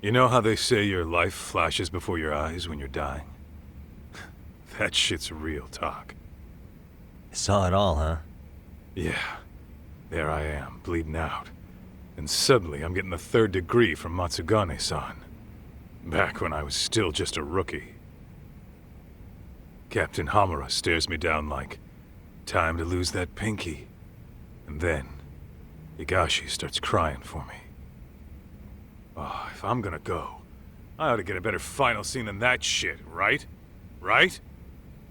You know how they say your life flashes before your eyes when you're dying? That shit's real talk. Saw it all, huh? Yeah. There I am, bleeding out. And suddenly I'm getting the 3rd degree from Matsugane-san. Back when I was still just a rookie. Captain Hamura stares me down like, time to lose that pinky. And then, Higashi starts crying for me. Oh, if I'm gonna go, I ought to get a better final scene than that shit, right? Right?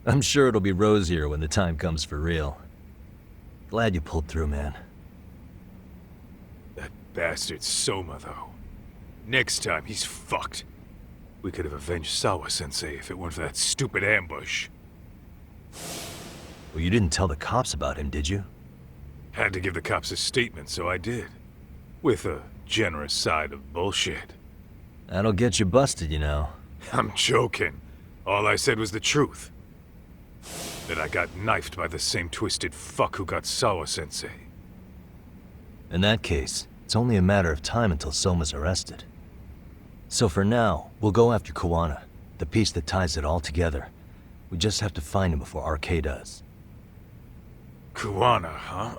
I'm sure it'll be rosier when the time comes for real. Glad you pulled through, man. That bastard Soma, though. Next time, he's fucked. We could have avenged Sawa-sensei if it weren't for that stupid ambush. Well, you didn't tell the cops about him, did you? Had to give the cops a statement, so I did. With a generous side of bullshit. That'll get you busted, you know. I'm joking. All I said was the truth. That I got knifed by the same twisted fuck who got Sawa-sensei. In that case, it's only a matter of time until Soma's arrested. So for now, we'll go after Kuwana, the piece that ties it all together. We just have to find him before RK does. Kuwana, huh?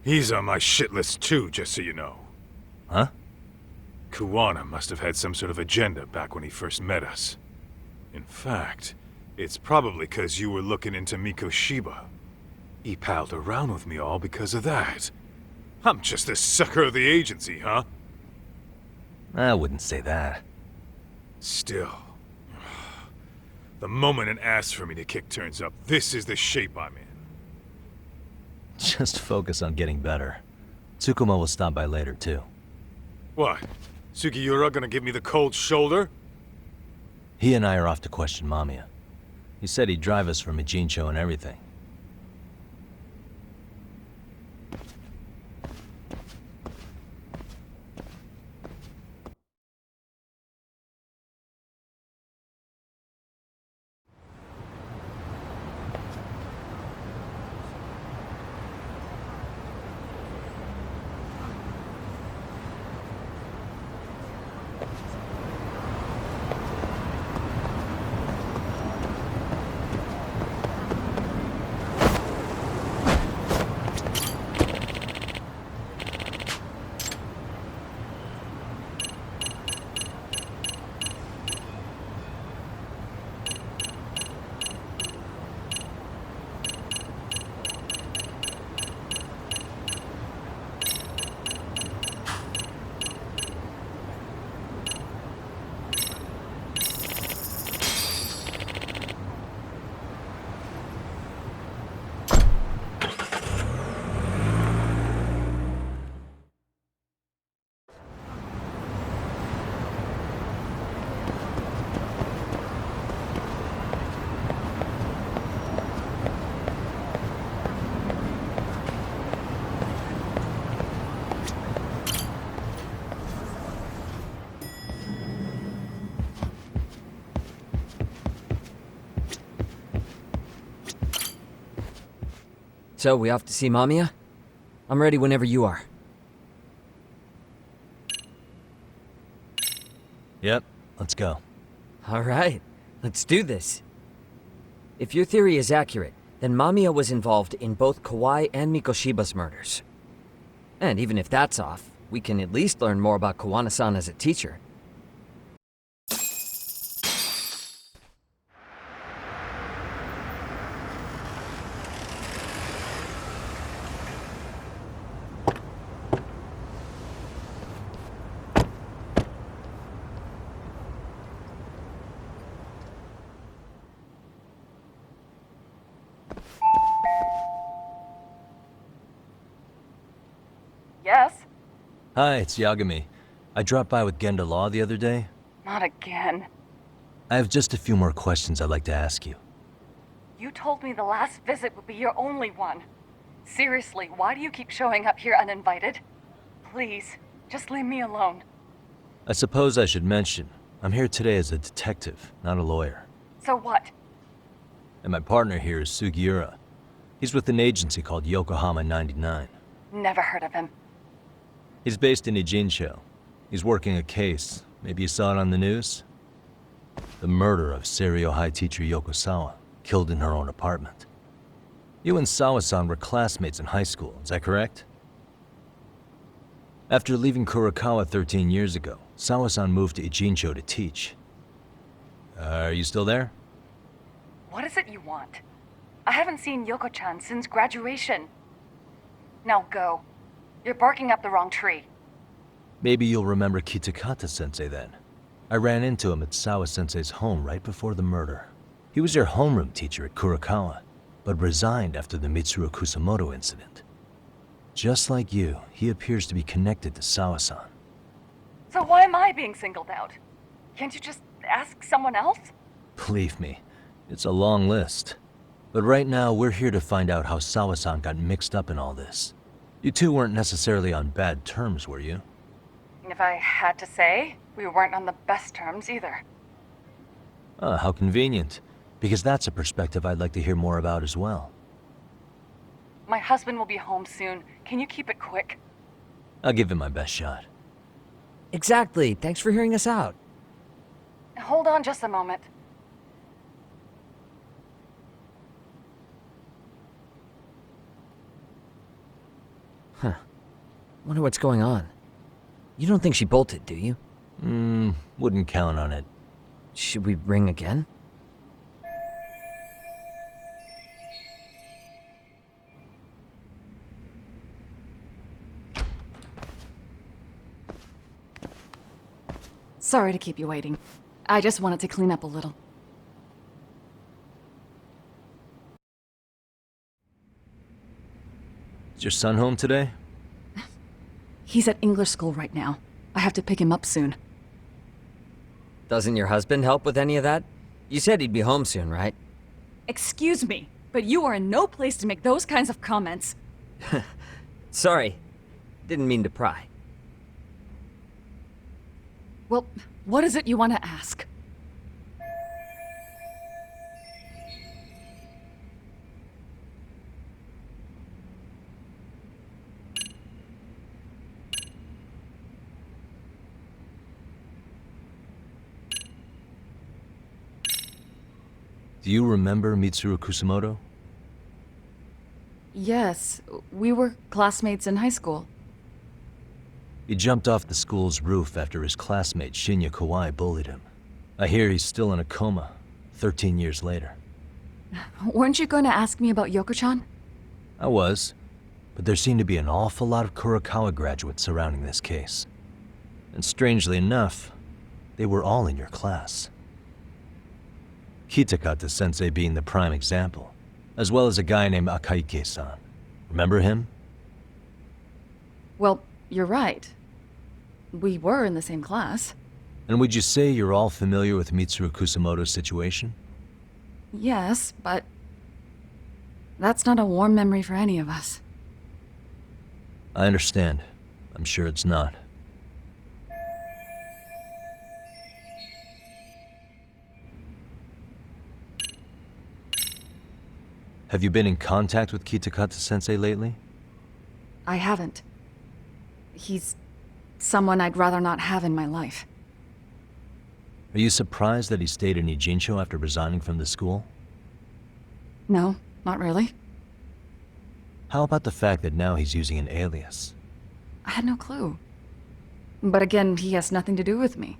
He's on my shit list too, just so you know. Huh? Kuwana must have had some sort of agenda back when he first met us. In fact, it's probably because you were looking into Mikoshiba. He palled around with me all because of that. I'm just a sucker of the agency, huh? I wouldn't say that. Still. The moment an ass for me to kick turns up, this is the shape I'm in. Just focus on getting better. Tsukuma will stop by later, too. What? Sugiura gonna give me the cold shoulder? He and I are off to question Mamiya. He said he'd drive us from Ijincho and everything. So, we off to see Mamiya? I'm ready whenever you are. Yep, let's go. Alright, let's do this. If your theory is accurate, then Mamiya was involved in both Kawai and Mikoshiba's murders. And even if that's off, we can at least learn more about Kuwana-san as a teacher. Yes? Hi, it's Yagami. I dropped by with Genda Law the other day. Not again. I have just a few more questions I'd like to ask you. You told me the last visit would be your only one. Seriously, why do you keep showing up here uninvited? Please, just leave me alone. I suppose I should mention, I'm here today as a detective, not a lawyer. So what? And my partner here is Sugiura. He's with an agency called Yokohama 99. Never heard of him. He's based in Ijincho. He's working a case. Maybe you saw it on the news? The murder of Seiryo High teacher Yoko Sawa, killed in her own apartment. You and Sawa-san were classmates in high school, is that correct? After leaving Kurokawa 13 years ago, Sawa-san moved to Ijincho to teach. Are you still there? What is it you want? I haven't seen Yoko-chan since graduation. Now go. You're barking up the wrong tree. Maybe you'll remember Kitakata-sensei then. I ran into him at Sawa-sensei's home right before the murder. He was your homeroom teacher at Kurokawa, but resigned after the Mitsuru Kusamoto incident. Just like you, he appears to be connected to Sawa-san. So why am I being singled out? Can't you just ask someone else? Believe me, it's a long list. But right now, we're here to find out how Sawa-san got mixed up in all this. You two weren't necessarily on bad terms, were you? If I had to say, we weren't on the best terms either. Ah, how convenient. Because that's a perspective I'd like to hear more about as well. My husband will be home soon. Can you keep it quick? I'll give it my best shot. Exactly. Thanks for hearing us out. Hold on just a moment. Wonder what's going on. You don't think she bolted, do you? Wouldn't count on it. Should we ring again? Sorry to keep you waiting. I just wanted to clean up a little. Is your son home today? He's at English school right now. I have to pick him up soon. Doesn't your husband help with any of that? You said he'd be home soon, right? Excuse me, but you are in no place to make those kinds of comments. Sorry. Didn't mean to pry. Well, what is it you want to ask? Do you remember Mitsuru Kusamoto? Yes, we were classmates in high school. He jumped off the school's roof after his classmate Shinya Kawai bullied him. I hear he's still in a coma, 13 years later. Weren't you going to ask me about Yoko-chan? I was, but there seemed to be an awful lot of Kurokawa graduates surrounding this case. And strangely enough, they were all in your class. Kitakata-sensei being the prime example, as well as a guy named Akaike-san. Remember him? Well, you're right. We were in the same class. And would you say you're all familiar with Mitsuru Kusamoto's situation? Yes, but that's not a warm memory for any of us. I understand. I'm sure it's not. Have you been in contact with Kitakata-sensei lately? I haven't. He's someone I'd rather not have in my life. Are you surprised that he stayed in Ijincho after resigning from the school? No, not really. How about the fact that now he's using an alias? I had no clue. But again, he has nothing to do with me.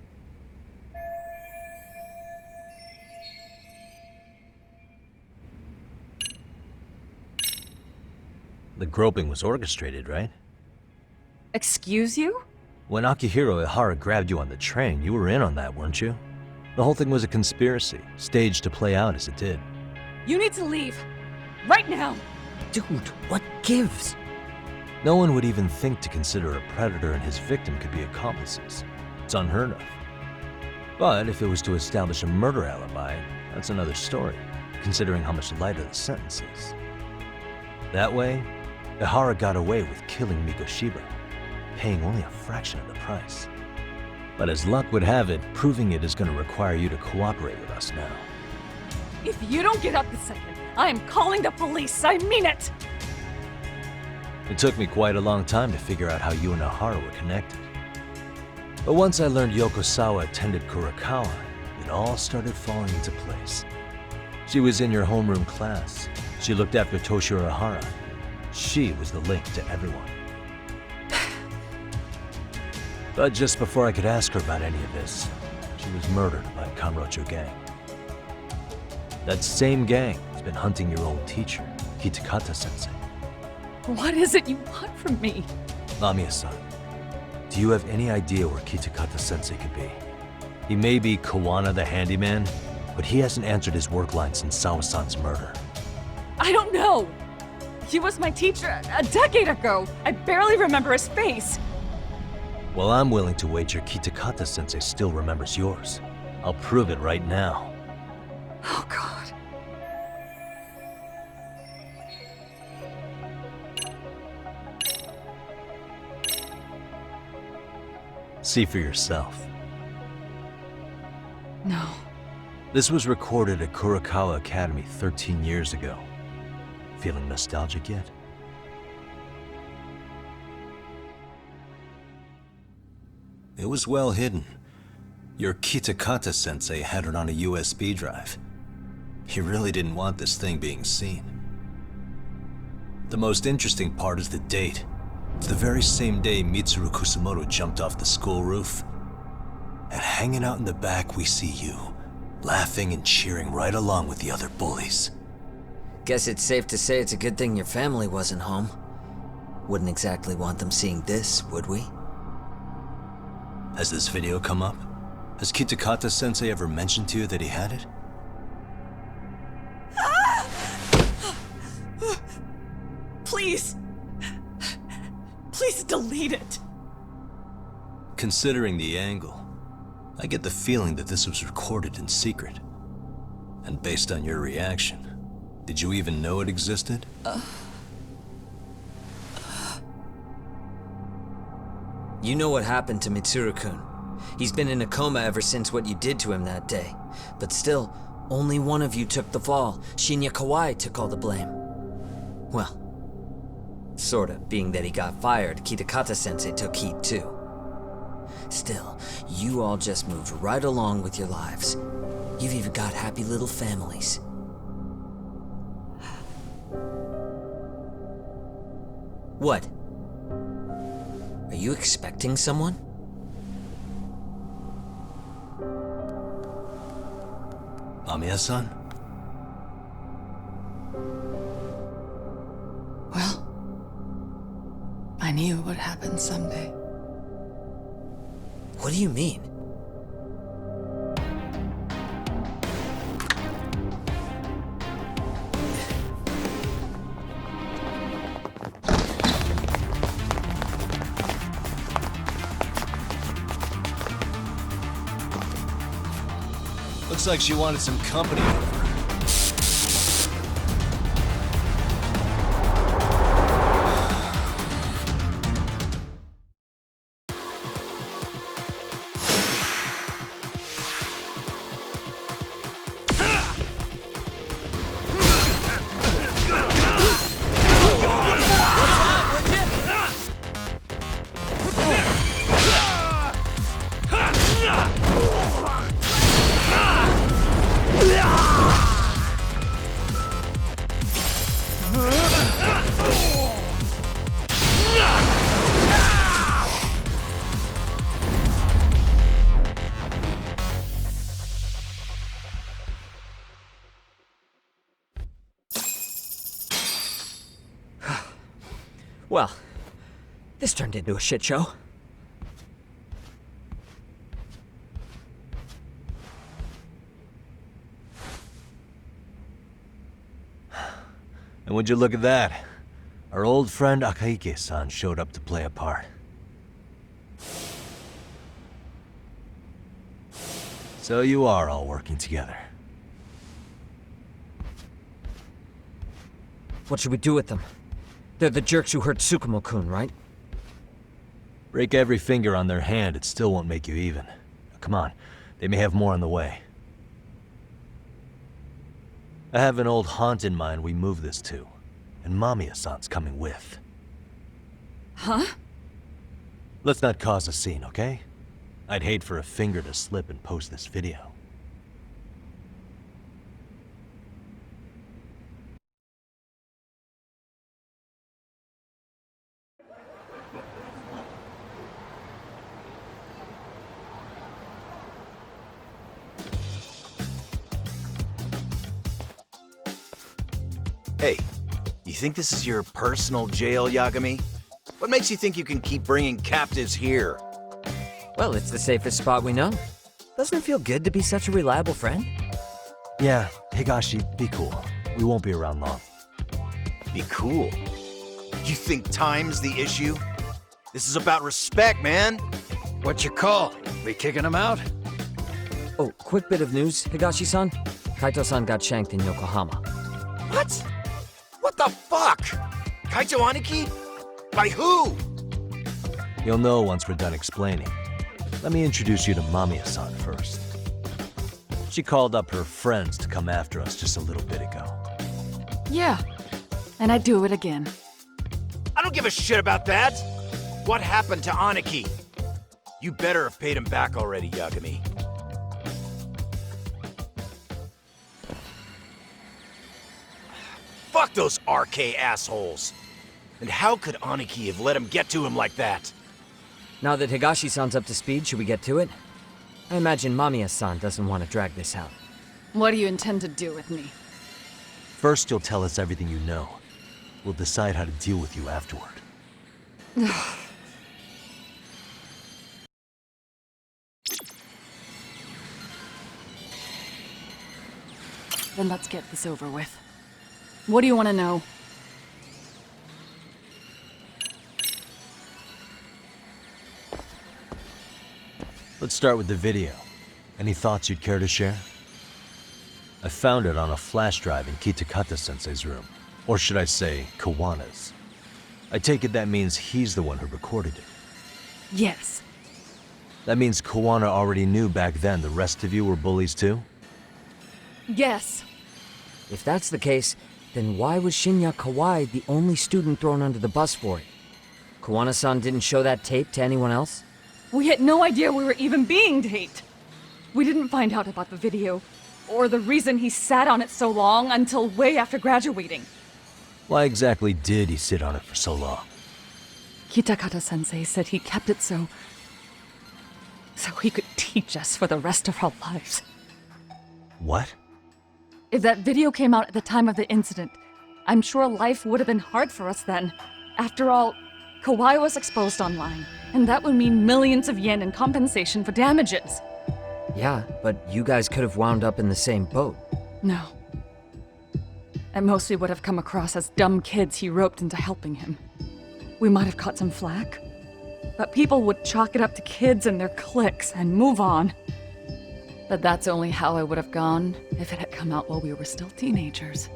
The groping was orchestrated, right? Excuse you? When Akihiro Ihara grabbed you on the train, you were in on that, weren't you? The whole thing was a conspiracy, staged to play out as it did. You need to leave. Right now! Dude, what gives? No one would even think to consider a predator and his victim could be accomplices. It's unheard of. But if it was to establish a murder alibi, that's another story, considering how much lighter the sentence is. That way, Ihara got away with killing Mikoshiba, paying only a fraction of the price. But as luck would have it, proving it is going to require you to cooperate with us now. If you don't get up this second, I am calling the police. I mean it! It took me quite a long time to figure out how you and Ihara were connected. But once I learned Yokosawa attended Kurakawa, it all started falling into place. She was in your homeroom class. She looked after Toshiro Hara. She was the link to everyone. But just before I could ask her about any of this, she was murdered by Kamurocho gang. That same gang has been hunting your old teacher, Kitakata-sensei. What is it you want from me? Mamiya-san, do you have any idea where Kitakata-sensei could be? He may be Kawana the handyman, but he hasn't answered his work line since Sawa-san's murder. I don't know. He was my teacher a decade ago. I barely remember his face. Well, I'm willing to wager Kitakata-sensei still remembers yours. I'll prove it right now. Oh, God. See for yourself. No. This was recorded at Kurakawa Academy 13 years ago. Feeling nostalgic yet? It was well hidden. Your Kitakata-sensei had it on a USB drive. He really didn't want this thing being seen. The most interesting part is the date. It's the very same day Mitsuru Kusamoto jumped off the school roof. And hanging out in the back, we see you, laughing and cheering right along with the other bullies. Guess it's safe to say it's a good thing your family wasn't home. Wouldn't exactly want them seeing this, would we? Has this video come up? Has Kitakata-sensei ever mentioned to you that he had it? Please. Please delete it. Considering the angle, I get the feeling that this was recorded in secret. And based on your reaction, did you even know it existed? You know what happened to Mitsuru-kun. He's been in a coma ever since what you did to him that day. But still, only one of you took the fall. Shinya Kawai took all the blame. Well, sorta, being that he got fired, Kitakata-sensei took heat too. Still, you all just moved right along with your lives. You've even got happy little families. What? Are you expecting someone? Mamiya-san? Well, I knew it would happen someday. What do you mean? Looks like she wanted some company over. Well, this turned into a shit show. And would you look at that? Our old friend Akahike-san showed up to play a part. So you are all working together. What should we do with them? They're the jerks who hurt Tsukumo-kun, right? Break every finger on their hand, it still won't make you even. Now, come on, they may have more on the way. I have an old haunt in mind we move this to, and Mamiya-san's coming with. Huh? Let's not cause a scene, okay? I'd hate for a finger to slip and post this video. Hey, you think this is your personal jail, Yagami? What makes you think you can keep bringing captives here? Well, it's the safest spot we know. Doesn't it feel good to be such a reliable friend? Yeah, Higashi, be cool. We won't be around long. Be cool. You think time's the issue? This is about respect, man. What's your call? We kicking him out? Oh, quick bit of news, Higashi-san. Kaito-san got shanked in Yokohama. What? What the fuck? Kaito Aniki? By who? You'll know once we're done explaining. Let me introduce you to Mamiya-san first. She called up her friends to come after us just a little bit ago. Yeah, and I'd do it again. I don't give a shit about that. What happened to Aniki? You better have paid him back already, Yagami. Fuck those RK assholes. And how could Aniki have let him get to him like that? Now that Higashi-san's up to speed, should we get to it? I imagine Mamiya-san doesn't want to drag this out. What do you intend to do with me? First, you'll tell us everything you know. We'll decide how to deal with you afterward. Then let's get this over with. What do you want to know? Let's start with the video. Any thoughts you'd care to share? I found it on a flash drive in Kitakata-sensei's room. Or should I say, Kawana's. I take it that means he's the one who recorded it. Yes. That means Kawana already knew back then the rest of you were bullies too? Yes. If that's the case, then why was Shinya Kawai the only student thrown under the bus for it? Kawana-san didn't show that tape to anyone else? We had no idea we were even being taped. We didn't find out about the video, or the reason he sat on it so long until way after graduating. Why exactly did he sit on it for so long? Kitakata-sensei said he kept it so he could teach us for the rest of our lives. What? If that video came out at the time of the incident, I'm sure life would have been hard for us then. After all, Kawai was exposed online, and that would mean millions of yen in compensation for damages. Yeah, but you guys could have wound up in the same boat. No. At most, we would have come across as dumb kids he roped into helping him. We might have caught some flack, but people would chalk it up to kids and their cliques and move on. But that's only how I would have gone if it had come out while we were still teenagers.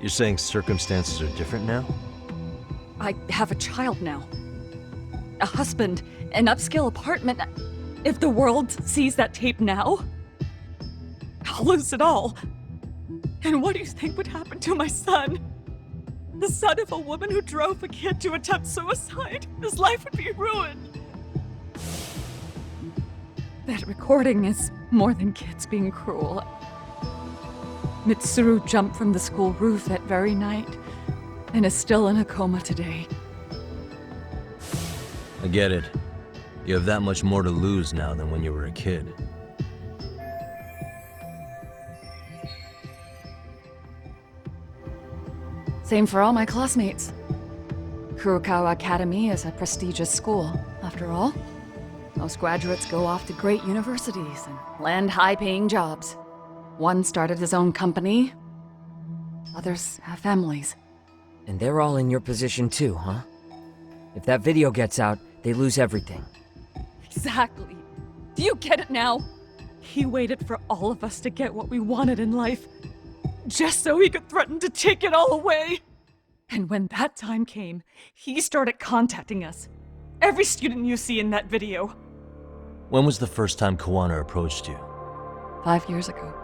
You're saying circumstances are different now? I have a child now. A husband, an upscale apartment. If the world sees that tape now, I'll lose it all. And what do you think would happen to my son? The son of a woman who drove a kid to attempt suicide. His life would be ruined. That recording is more than kids being cruel. Mitsuru jumped from the school roof that very night and is still in a coma today. I get it. You have that much more to lose now than when you were a kid. Same for all my classmates. Kurokawa Academy is a prestigious school, after all. Most graduates go off to great universities and land high-paying jobs. One started his own company. Others have families. And they're all in your position too, huh? If that video gets out, they lose everything. Exactly. Do you get it now? He waited for all of us to get what we wanted in life, just so he could threaten to take it all away. And when that time came, he started contacting us. Every student you see in that video. When was the first time Kawana approached you? 5 years ago.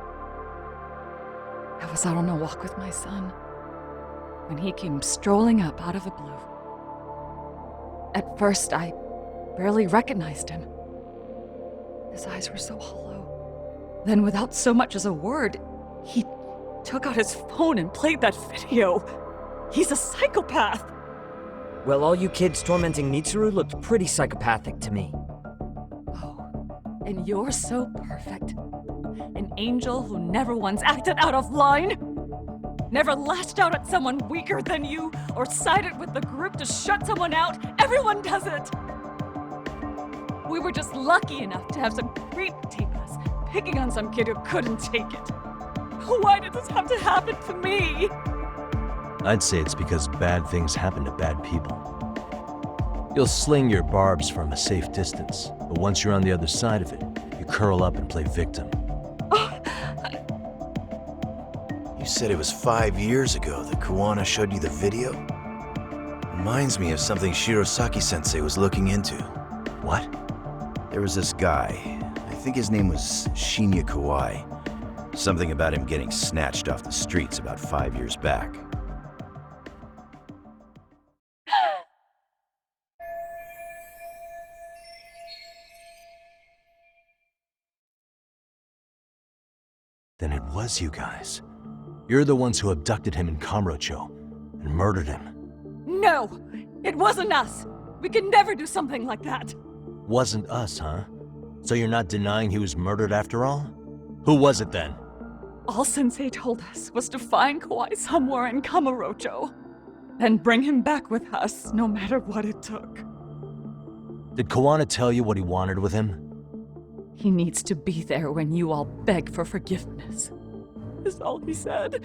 I was out on a walk with my son when he came strolling up out of the blue. At first, I barely recognized him. His eyes were so hollow. Then, without so much as a word, he took out his phone and played that video. He's a psychopath! Well, all you kids tormenting Mitsuru looked pretty psychopathic to me. Oh, and you're so perfect. An angel who never once acted out of line. Never lashed out at someone weaker than you, or sided with the group to shut someone out. Everyone does it! We were just lucky enough to have some creep tape us, picking on some kid who couldn't take it. Why did this have to happen to me? I'd say it's because bad things happen to bad people. You'll sling your barbs from a safe distance, but once you're on the other side of it, you curl up and play victim. You said it was 5 years ago that Kuwana showed you the video? Reminds me of something Shirosaki-sensei was looking into. What? There was this guy, I think his name was Shinya Kawai. Something about him getting snatched off the streets about 5 years back. Then it was you guys. You're the ones who abducted him in Kamurocho and murdered him. No! It wasn't us! We could never do something like that! Wasn't us, huh? So you're not denying he was murdered after all? Who was it then? All Sensei told us was to find Kawai somewhere in Kamurocho, and bring him back with us, no matter what it took. Did Kuwana tell you what he wanted with him? He needs to be there when you all beg for forgiveness, is all he said.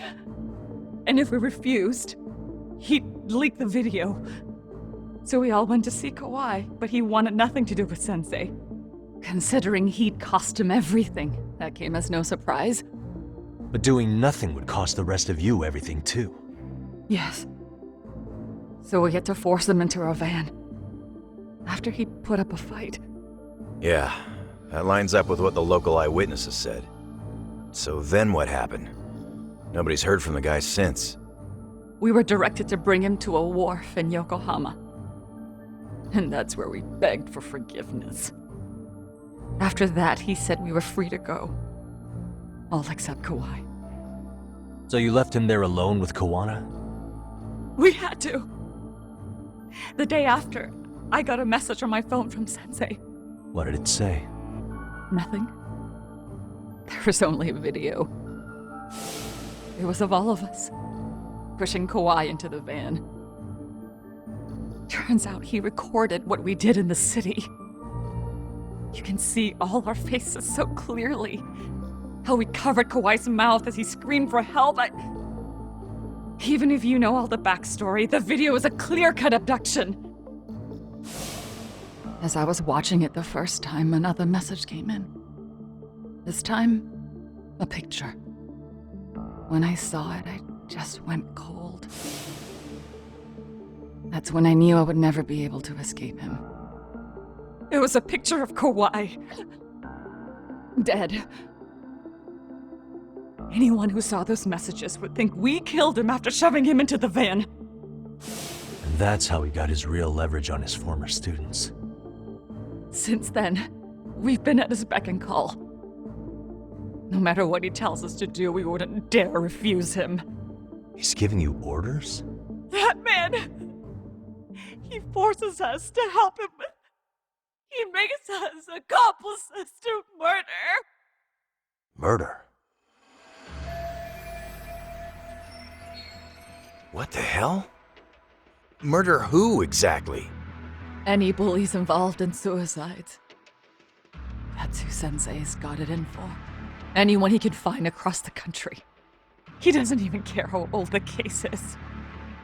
And if we refused, he'd leak the video. So we all went to see Kawai, but he wanted nothing to do with Sensei. Considering he'd cost him everything, that came as no surprise. But doing nothing would cost the rest of you everything too. Yes. So we had to force him into our van. After he'd put up a fight. Yeah, that lines up with what the local eyewitnesses said. So then what happened? Nobody's heard from the guy since. We were directed to bring him to a wharf in Yokohama. And that's where we begged for forgiveness. After that, he said we were free to go. All except Kawai. So you left him there alone with Kuwana? We had to. The day after, I got a message on my phone from Sensei. What did it say? Nothing. There was only a video. It was of all of us, pushing Kawai into the van. Turns out he recorded what we did in the city. You can see all our faces so clearly. How we covered Kawai's mouth as he screamed for help. Even if you know all the backstory, the video is a clear-cut abduction. As I was watching it the first time, another message came in. This time, a picture. When I saw it, I just went cold. That's when I knew I would never be able to escape him. It was a picture of Kawai. Dead. Anyone who saw those messages would think we killed him after shoving him into the van. And that's how he got his real leverage on his former students. Since then, we've been at his beck and call. No matter what he tells us to do, we wouldn't dare refuse him. He's giving you orders? That man! He forces us to help him with... He makes us accomplices to murder! Murder? What the hell? Murder who, exactly? Any bullies involved in suicides. That's who Sensei's got it in for. Anyone he can find across the country. He doesn't even care how old the case is.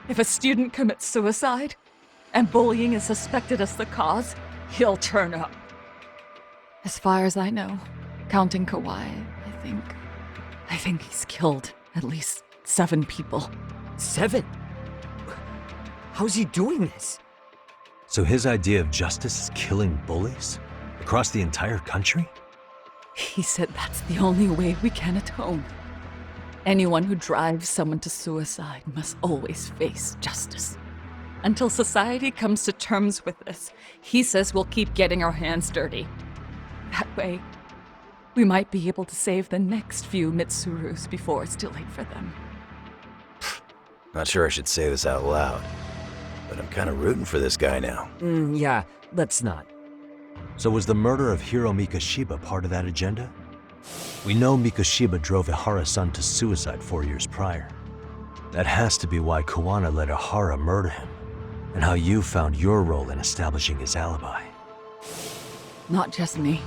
If a student commits suicide, and bullying is suspected as the cause, he'll turn up. As far as I know, counting Kawai, I think he's killed at least 7 people. 7? How's he doing this? So his idea of justice is killing bullies? Across the entire country? He said that's the only way we can atone. Anyone who drives someone to suicide must always face justice. Until society comes to terms with this, he says we'll keep getting our hands dirty. That way, we might be able to save the next few Mitsurus before it's too late for them. Not sure I should say this out loud, but I'm kind of rooting for this guy now. Yeah, let's not. So was the murder of Hiro Mikoshiba part of that agenda? We know Mikoshiba drove Ihara-san to suicide 4 years prior. That has to be why Kuwana let Ihara murder him, and how you found your role in establishing his alibi. Not just me.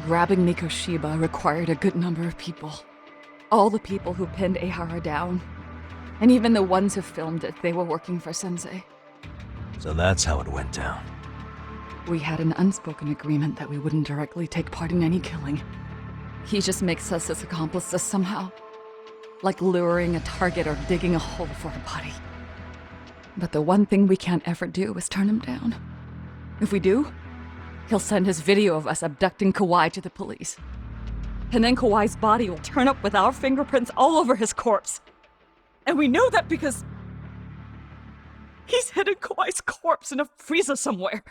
Grabbing Mikoshiba required a good number of people. All the people who pinned Ihara down. And even the ones who filmed it, they were working for Sensei. So that's how it went down. We had an unspoken agreement that we wouldn't directly take part in any killing. He just makes us his accomplices somehow. Like luring a target or digging a hole for a body. But the one thing we can't ever do is turn him down. If we do, he'll send his video of us abducting Kawai to the police. And then Kawai's body will turn up with our fingerprints all over his corpse. And we know that because he's hidden Kawai's corpse in a freezer somewhere.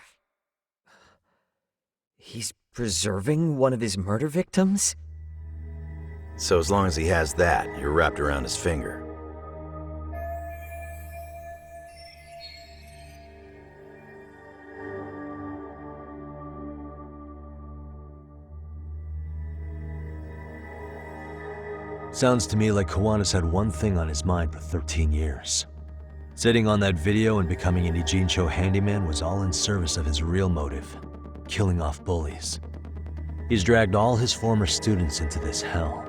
He's preserving one of his murder victims? So as long as he has that, you're wrapped around his finger. Sounds to me like Kawana's had one thing on his mind for 13 years. Sitting on that video and becoming an Ijincho handyman was all in service of his real motive, killing off bullies. He's dragged all his former students into this hell,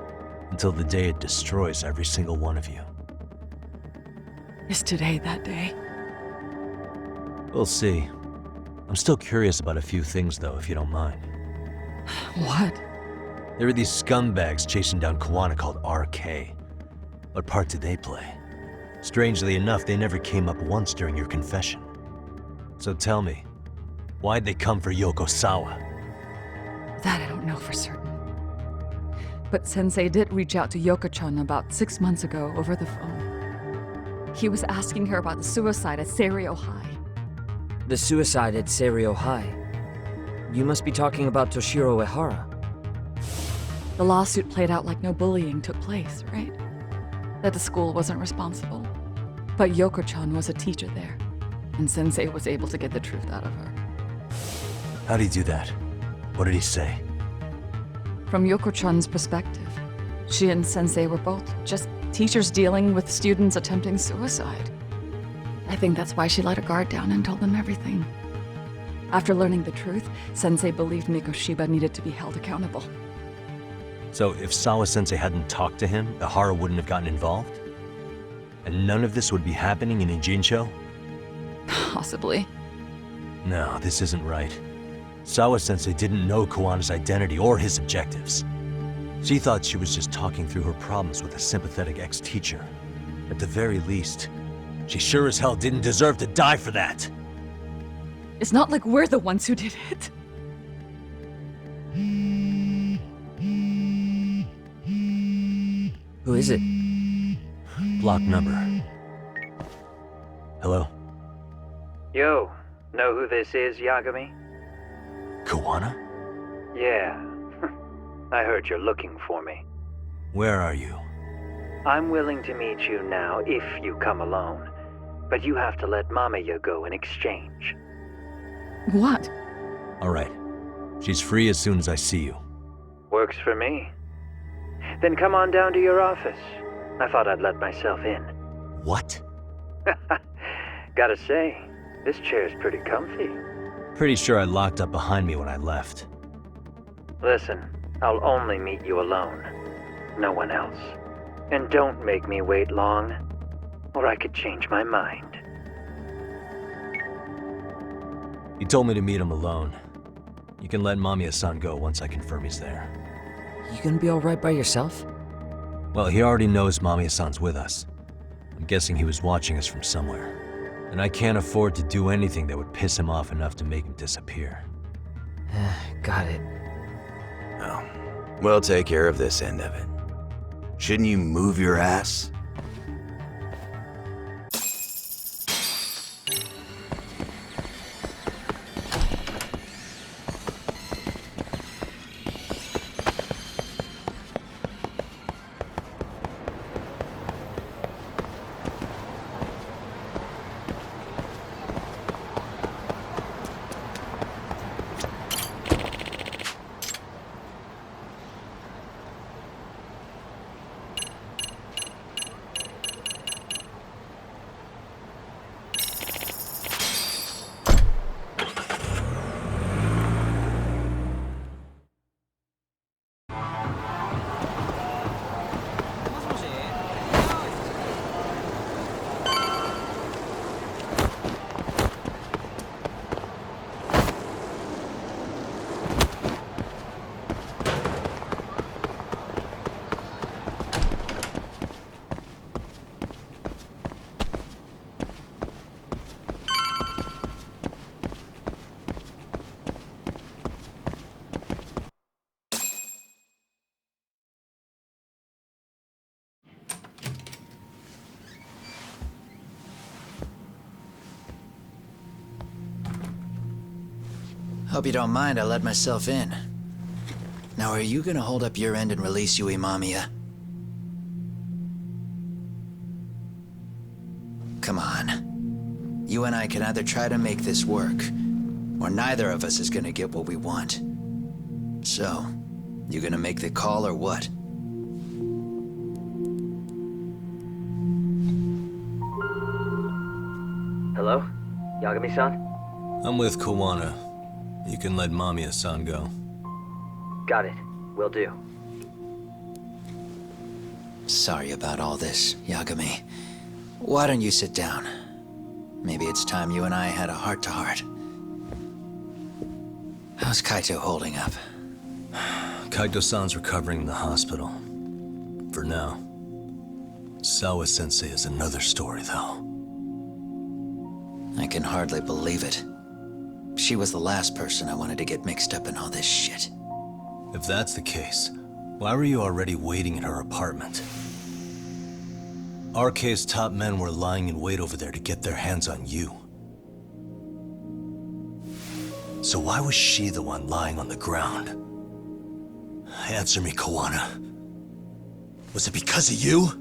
until the day it destroys every single one of you. Is today that day? We'll see. I'm still curious about a few things though, if you don't mind. What? There are these scumbags chasing down Kuwana called RK. What part did they play? Strangely enough, they never came up once during your confession. So tell me, why'd they come for Yokosawa? That I don't know for certain. But Sensei did reach out to Yoko-chan about 6 months ago over the phone. He was asking her about the suicide at Seiryo High. The suicide at Seiryo High. You must be talking about Toshiro Ehara. The lawsuit played out like no bullying took place, right? That the school wasn't responsible. But Yoko-chan was a teacher there, and Sensei was able to get the truth out of her. How'd he do that? What did he say? From Yoko-chan's perspective, she and Sensei were both just teachers dealing with students attempting suicide. I think that's why she let her guard down and told them everything. After learning the truth, Sensei believed Mikoshiba needed to be held accountable. So if Sawa-sensei hadn't talked to him, Ihara wouldn't have gotten involved? And none of this would be happening in Ijincho? Possibly. No, this isn't right. Sawa-sensei didn't know Kawana's identity or his objectives. She thought she was just talking through her problems with a sympathetic ex-teacher. At the very least, she sure as hell didn't deserve to die for that! It's not like we're the ones who did it. Who is it? Block number. Hello? Yo, know who this is, Yagami? Kawana? Yeah. I heard you're looking for me. Where are you? I'm willing to meet you now if you come alone. But you have to let Mamiya go in exchange. What? Alright. She's free as soon as I see you. Works for me. Then come on down to your office. I thought I'd let myself in. What? Gotta say, this chair's pretty comfy. Pretty sure I locked up behind me when I left. Listen, I'll only meet you alone. No one else. And don't make me wait long, or I could change my mind. He told me to meet him alone. You can let Mamiya-san go once I confirm he's there. You gonna be alright by yourself? Well, he already knows Mamiya-san's with us. I'm guessing he was watching us from somewhere. And I can't afford to do anything that would piss him off enough to make him disappear. Got it. Oh, we'll take care of this end of it. Shouldn't you move your ass? Hope you don't mind I let myself in. Now, are you gonna hold up your end and release Yui Mamiya? Come on. You and I can either try to make this work, or neither of us is gonna get what we want. So, you gonna make the call or what? Hello? Yagami-san? I'm with Kawana. You can let Mamiya-san go. Got it. Will do. Sorry about all this, Yagami. Why don't you sit down? Maybe it's time you and I had a heart-to-heart. How's Kaito holding up? Kaito-san's recovering in the hospital. For now. Sawa-sensei is another story, though. I can hardly believe it. She was the last person I wanted to get mixed up in all this shit. If that's the case, why were you already waiting in her apartment? RK's top men were lying in wait over there to get their hands on you. So why was she the one lying on the ground? Answer me, Kawana. Was it because of you?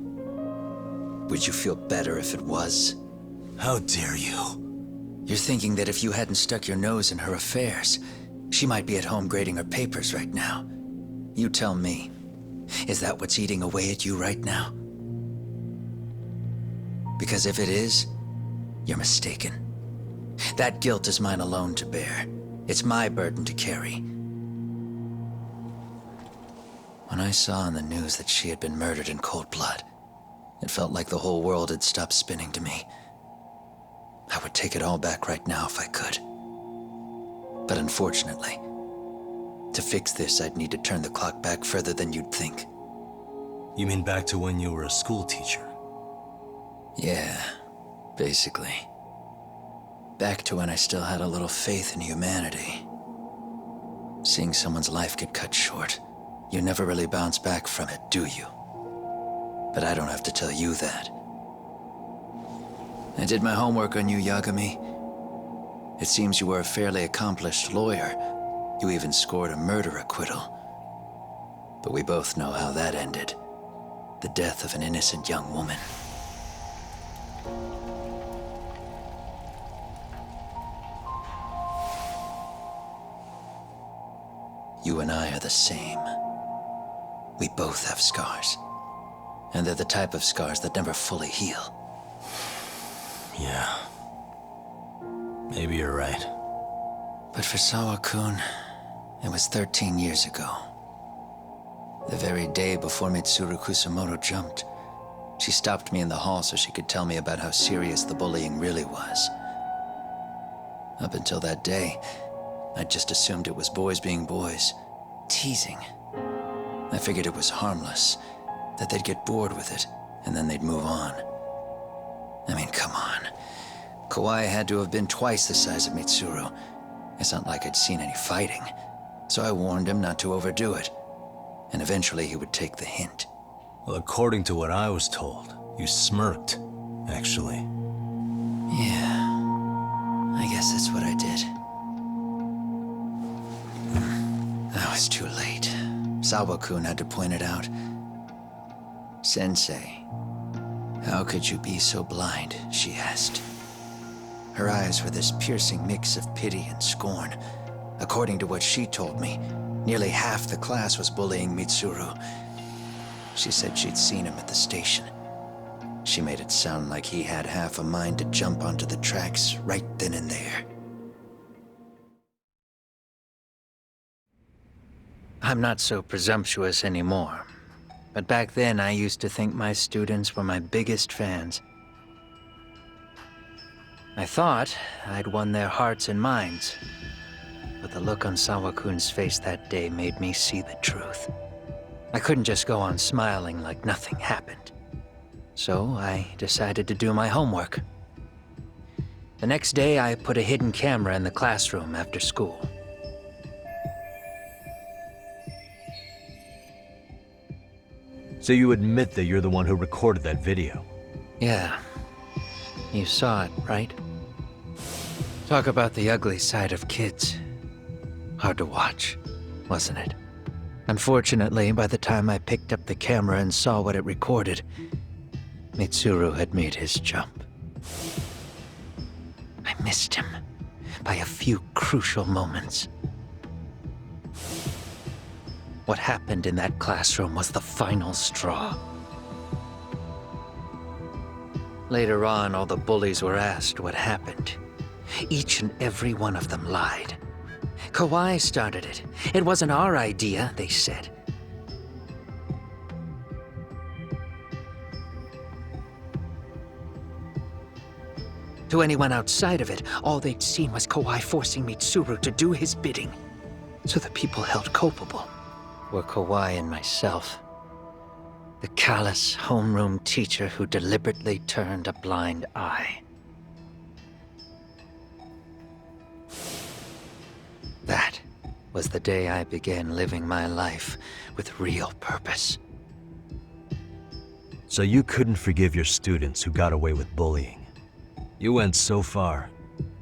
Would you feel better if it was? How dare you? You're thinking that if you hadn't stuck your nose in her affairs, she might be at home grading her papers right now. You tell me, is that what's eating away at you right now? Because if it is, you're mistaken. That guilt is mine alone to bear. It's my burden to carry. When I saw on the news that she had been murdered in cold blood, it felt like the whole world had stopped spinning to me. I would take it all back right now if I could. But unfortunately, to fix this, I'd need to turn the clock back further than you'd think. You mean back to when you were a school teacher? Yeah, basically. Back to when I still had a little faith in humanity. Seeing someone's life get cut short, you never really bounce back from it, do you? But I don't have to tell you that. I did my homework on you, Yagami. It seems you were a fairly accomplished lawyer. You even scored a murder acquittal. But we both know how that ended. The death of an innocent young woman. You and I are the same. We both have scars. And they're the type of scars that never fully heal. Yeah. Maybe you're right. But for Sawa-kun, it was 13 years ago. The very day before Mitsuru Kusamoto jumped, she stopped me in the hall so she could tell me about how serious the bullying really was. Up until that day, I just assumed it was boys being boys, teasing. I figured it was harmless, that they'd get bored with it, and then they'd move on. I mean, come on. Kawai had to have been twice the size of Mitsuru. It's not like I'd seen any fighting. So I warned him not to overdo it. And eventually he would take the hint. Well, according to what I was told, you smirked, actually. Yeah, I guess that's what I did. I was too late. Sawa-kun had to point it out. Sensei, how could you be so blind, she asked. Her eyes were this piercing mix of pity and scorn. According to what she told me, nearly half the class was bullying Mitsuru. She said she'd seen him at the station. She made it sound like he had half a mind to jump onto the tracks right then and there. I'm not so presumptuous anymore. But back then, I used to think my students were my biggest fans. I thought I'd won their hearts and minds. But the look on Sawa-kun's face that day made me see the truth. I couldn't just go on smiling like nothing happened. So I decided to do my homework. The next day, I put a hidden camera in the classroom after school. So you admit that you're the one who recorded that video? Yeah. You saw it, right? Talk about the ugly side of kids. Hard to watch, wasn't it? Unfortunately, by the time I picked up the camera and saw what it recorded, Mitsuru had made his jump. I missed him by a few crucial moments. What happened in that classroom was the final straw. Later on, all the bullies were asked what happened. Each and every one of them lied. Kawai started it. It wasn't our idea, they said. To anyone outside of it, all they'd seen was Kawai forcing Mitsuru to do his bidding. So the people held culpable were Kawai and myself. The callous homeroom teacher who deliberately turned a blind eye. That was the day I began living my life with real purpose. So you couldn't forgive your students who got away with bullying. You went so far,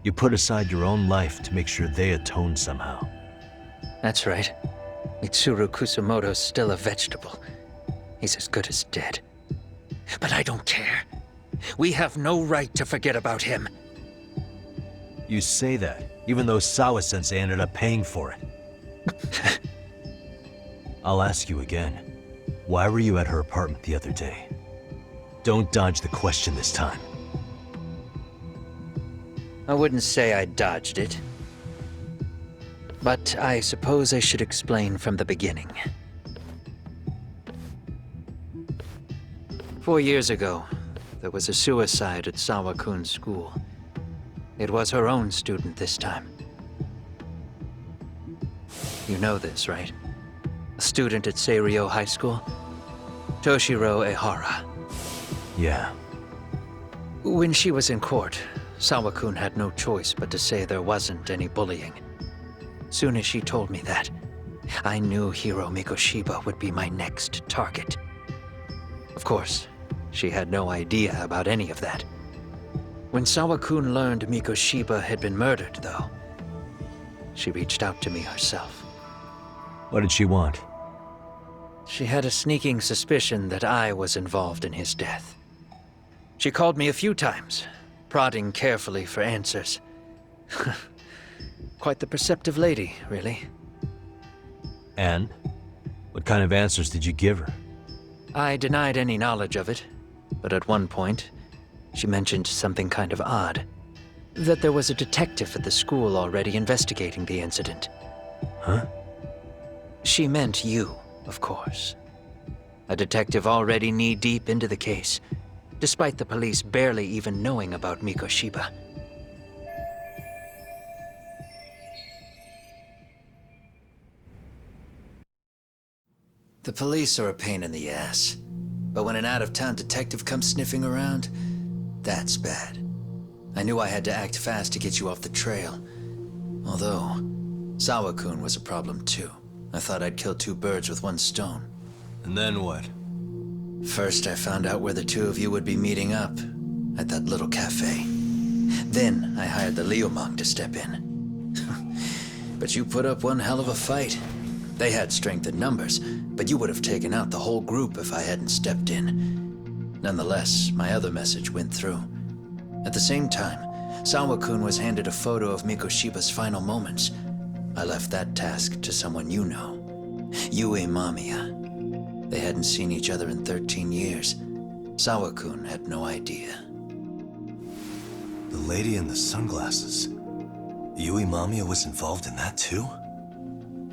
you put aside your own life to make sure they atoned somehow. That's right. Mitsuru Kusumoto's still a vegetable. He's as good as dead. But I don't care. We have no right to forget about him. You say that, even though Sawa-sensei ended up paying for it. I'll ask you again. Why were you at her apartment the other day? Don't dodge the question this time. I wouldn't say I dodged it. But I suppose I should explain from the beginning. 4 years ago, there was a suicide at Sawa-kun's school. It was her own student this time. You know this, right? A student at Seiryo High School? Toshiro Ehara. Yeah. When she was in court, Sawa-kun had no choice but to say there wasn't any bullying. Soon as she told me that, I knew Hiro Mikoshiba would be my next target. Of course, she had no idea about any of that. When Sawa-kun learned Mikoshiba had been murdered, though, she reached out to me herself. What did she want? She had a sneaking suspicion that I was involved in his death. She called me a few times, prodding carefully for answers. Quite the perceptive lady, really. And? What kind of answers did you give her? I denied any knowledge of it, but at one point, she mentioned something kind of odd. That there was a detective at the school already investigating the incident. Huh? She meant you, of course. A detective already knee-deep into the case, despite the police barely even knowing about Mikoshiba. The police are a pain in the ass, but when an out-of-town detective comes sniffing around, that's bad. I knew I had to act fast to get you off the trail. Although, Sawa-kun was a problem too. I thought I'd kill 2 birds with 1 stone. And then what? First, I found out where the 2 of you would be meeting up, at that little cafe. Then, I hired the Liumang to step in. But you put up one hell of a fight. They had strength in numbers, but you would have taken out the whole group if I hadn't stepped in. Nonetheless, my other message went through. At the same time, Sawa-kun was handed a photo of Mikoshiba's final moments. I left that task to someone you know. Yue Mamiya. They hadn't seen each other in 13 years. Sawa-kun had no idea. The lady in the sunglasses. Yui Mamiya was involved in that too?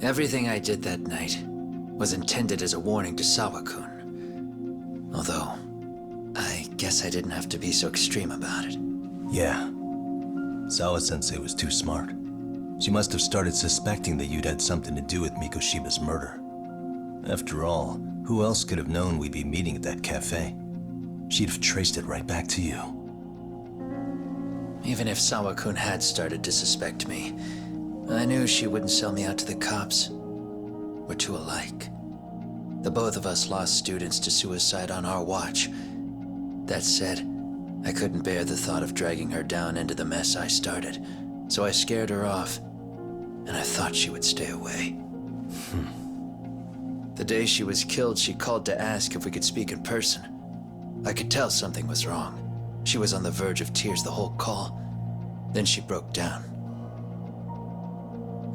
Everything I did that night was intended as a warning to Sawa-kun. Although, I guess I didn't have to be so extreme about it. Yeah. Sawa-sensei was too smart. She must have started suspecting that you'd had something to do with Mikoshiba's murder. After all, who else could have known we'd be meeting at that cafe? She'd have traced it right back to you. Even if Sawa-kun had started to suspect me, I knew she wouldn't sell me out to the cops. We're too alike. The both of us lost students to suicide on our watch. That said, I couldn't bear the thought of dragging her down into the mess I started, so I scared her off. and I thought she would stay away. The day she was killed, she called to ask if we could speak in person. I could tell something was wrong. She was on the verge of tears the whole call. Then she broke down.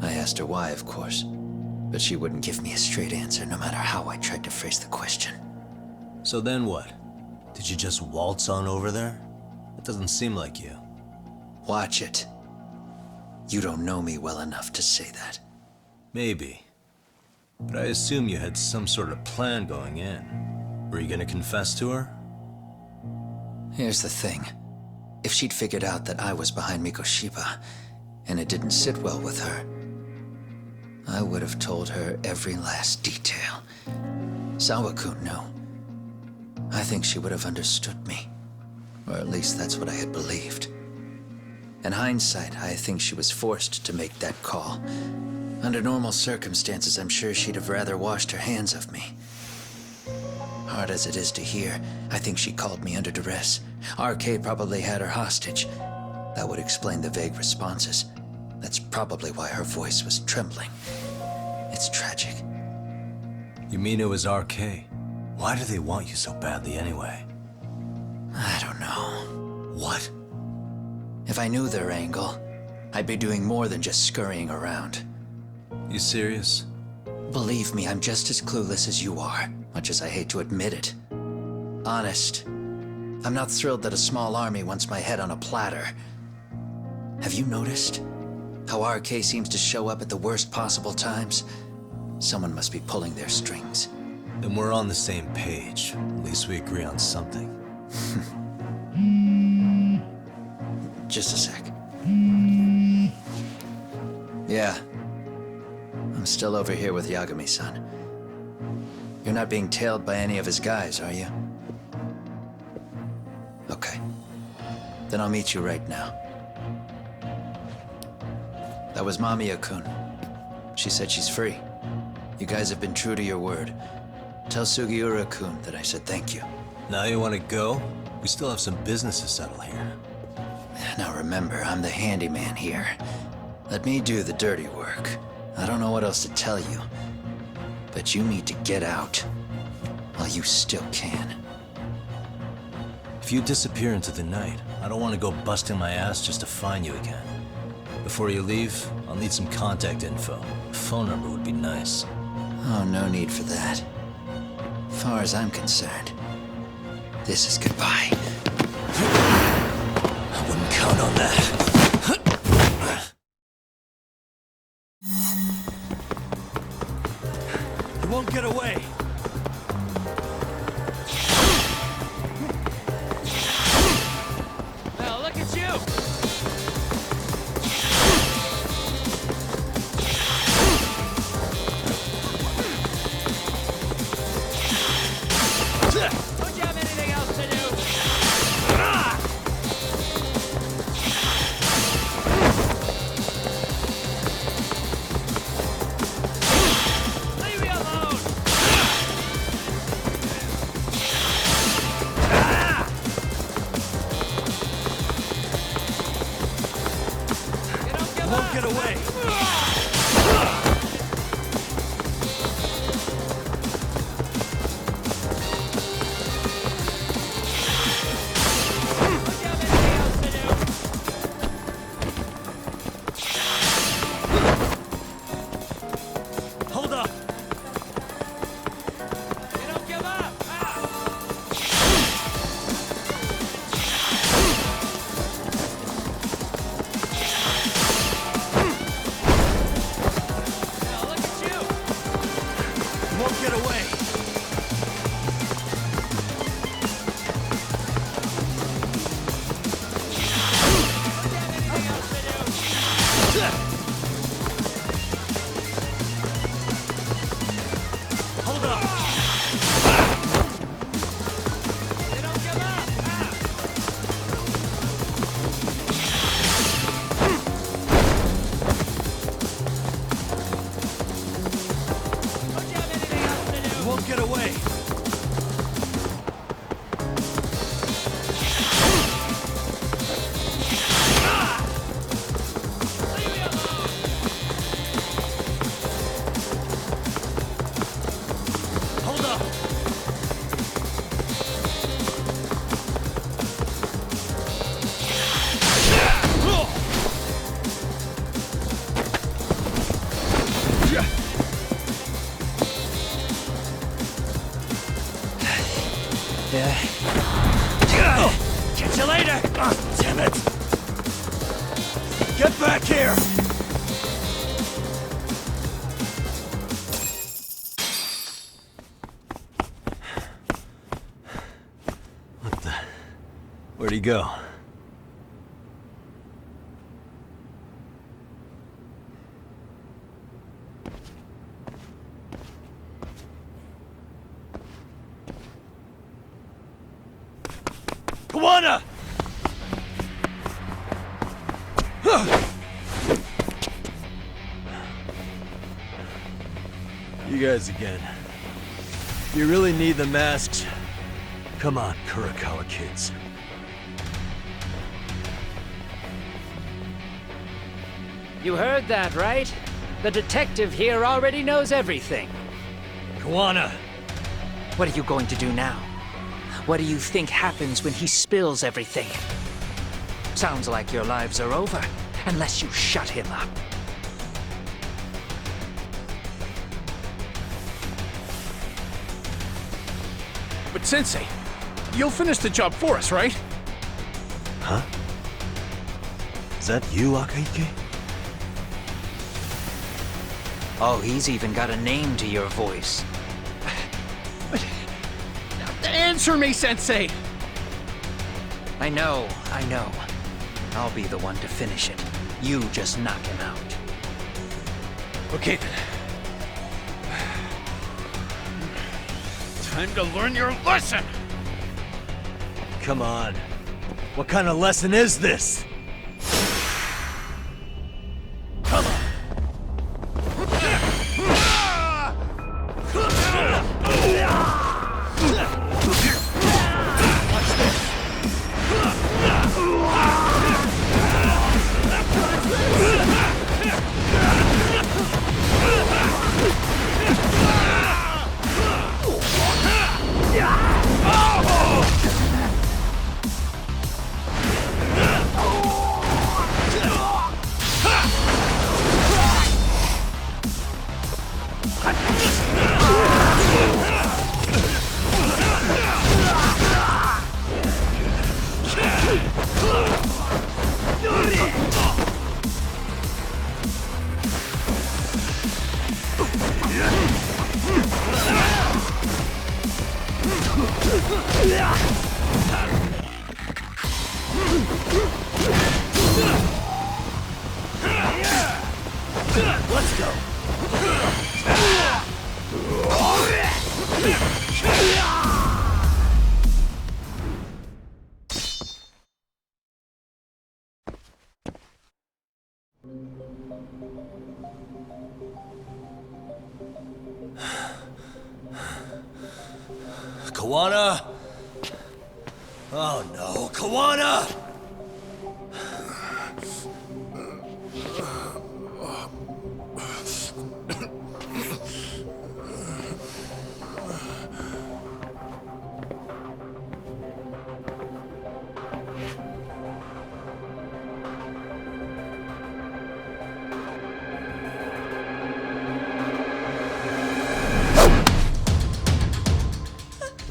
I asked her why, of course, but she wouldn't give me a straight answer no matter how I tried to phrase the question. So then what? Did you just waltz on over there? It doesn't seem like you. Watch it. You don't know me well enough to say that. Maybe. But I assume you had some sort of plan going in. Were you gonna confess to her? Here's the thing. If she'd figured out that I was behind Mikoshiba, and it didn't sit well with her, I would have told her every last detail. Sawakun knew. I think she would have understood me. Or at least that's what I had believed. In hindsight, I think she was forced to make that call. Under normal circumstances, I'm sure she'd have rather washed her hands of me. Hard as it is to hear, I think she called me under duress. RK probably had her hostage. That would explain the vague responses. That's probably why her voice was trembling. It's tragic. You mean it was RK? Why do they want you so badly anyway? I don't know. What? If I knew their angle, I'd be doing more than just scurrying around. You serious? Believe me, I'm just as clueless as you are, much as I hate to admit it. Honest. I'm not thrilled that a small army wants my head on a platter. Have you noticed how RK seems to show up at the worst possible times? Someone must be pulling their strings. Then we're on the same page. At least we agree on something. Just a sec. Yeah. I'm still over here with Yagami-san. You're not being tailed by any of his guys, are you? Okay. Then I'll meet you right now. That was Mamiya-kun. She said she's free. You guys have been true to your word. Tell Sugiura-kun that I said thank you. Now you want to go? We still have some business to settle here. Now remember, I'm the handyman here. Let me do the dirty work. I don't know what else to tell you. But you need to get out while you still can. If you disappear into the night, I don't want to go busting my ass just to find you again. Before you leave, I'll need some contact info. A phone number would be nice. Oh, no need for that. As far as I'm concerned, this is goodbye. I wouldn't count on that. You won't get away. Now look at you! Don't you have anything else to do? Yeah. Catch you later! Damn it! Get back here! What the... Where'd he go? Kawana! You guys again. You really need the masks? Come on, Kurakawa kids. You heard that, right? The detective here already knows everything. Kawana! What are you going to do now? What do you think happens when he spills everything? Sounds like your lives are over, unless you shut him up. But Sensei, you'll finish the job for us, right? Huh? Is that you, Akaike? Oh, he's even got a name to your voice. Answer me, Sensei! I know. I'll be the one to finish it. You just knock him out. Okay then. Time to learn your lesson! Come on. What kind of lesson is this? Let's go. Kawana? Oh no, Kawana!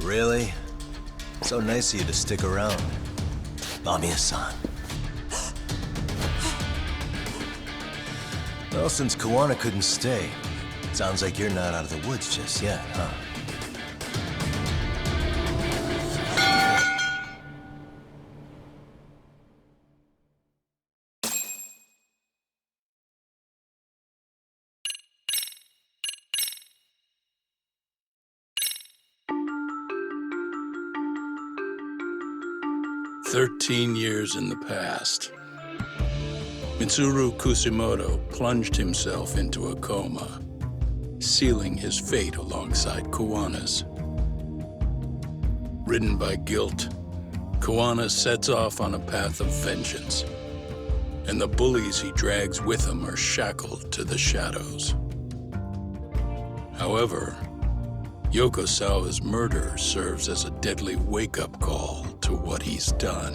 Really? So nice of you to stick around. Mamiya-san. Well, since Kawana couldn't stay, sounds like you're not out of the woods just yet, huh? "13 years in the past. Mitsuru Kusimoto plunged himself into a coma, sealing his fate alongside Kawana's. Ridden by guilt, Kawana sets off on a path of vengeance, and the bullies he drags with him are shackled to the shadows. However, Yokosawa's murder serves as a deadly wake-up call to what he's done.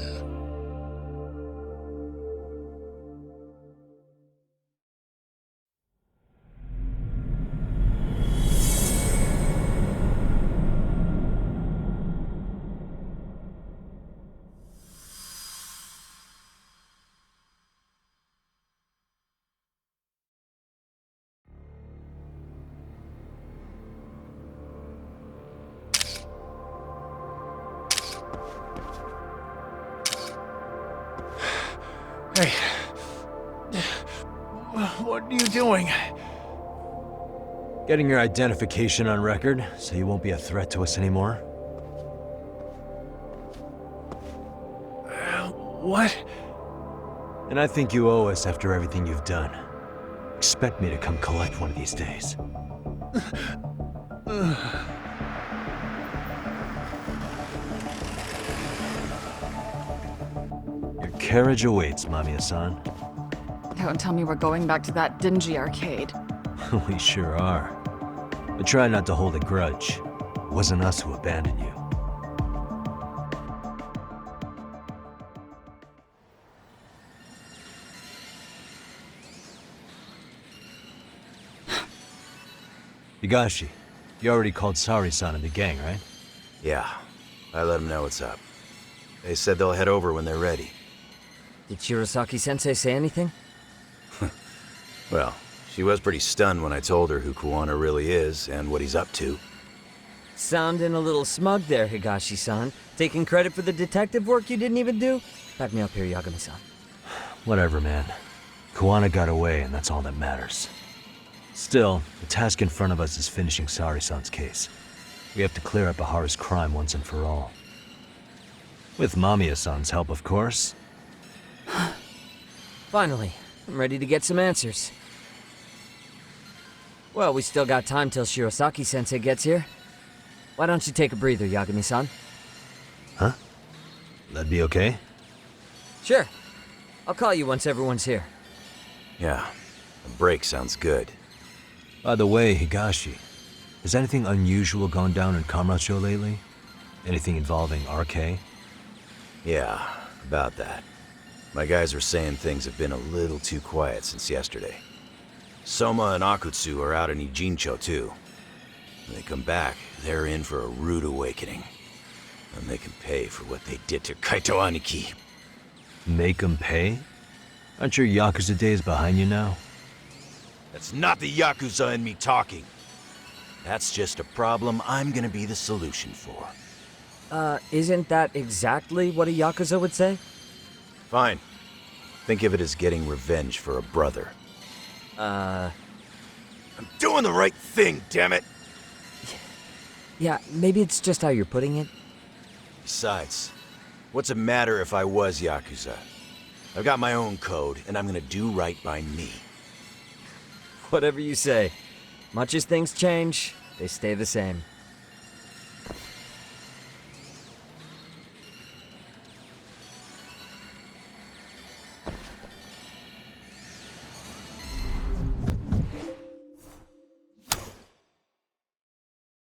Hey. What are you doing? Getting your identification on record, so you won't be a threat to us anymore? What? And I think you owe us after everything you've done. Expect me to come collect one of these days. Your carriage awaits, Mamiya-san. Don't tell me we're going back to that dingy arcade. We sure are. But try not to hold a grudge. It wasn't us who abandoned you. Higashi, you already called Sari-san and the gang, right? Yeah, I let them know what's up. They said they'll head over when they're ready. Did Shirosaki-sensei say anything? Well, she was pretty stunned when I told her who Kuwana really is and what he's up to. Sounding a little smug there, Higashi-san. Taking credit for the detective work you didn't even do? Back me up here, Yagami-san. Whatever, man. Kuwana got away, and that's all that matters. Still, the task in front of us is finishing Sari-san's case. We have to clear up Ahara's crime once and for all. With Mamiya-san's help, of course. Finally, I'm ready to get some answers. Well, we still got time till Shirosaki-sensei gets here. Why don't you take a breather, Yagami-san? Huh? That'd be okay? Sure. I'll call you once everyone's here. Yeah, a break sounds good. By the way, Higashi, has anything unusual gone down in Kamurocho lately? Anything involving RK? Yeah, about that. My guys are saying things have been a little too quiet since yesterday. Soma and Akutsu are out in Ijincho too. When they come back, they're in for a rude awakening. And they can pay for what they did to Kaito Aniki. Make them pay? Aren't your Yakuza days behind you now? That's not the Yakuza in me talking. That's just a problem I'm gonna be the solution for. Isn't that exactly what a Yakuza would say? Fine. Think of it as getting revenge for a brother. I'm doing the right thing, damn it! Yeah, maybe it's just how you're putting it. Besides, what's it matter if I was Yakuza? I've got my own code, and I'm gonna do right by me. Whatever you say. Much as things change, they stay the same.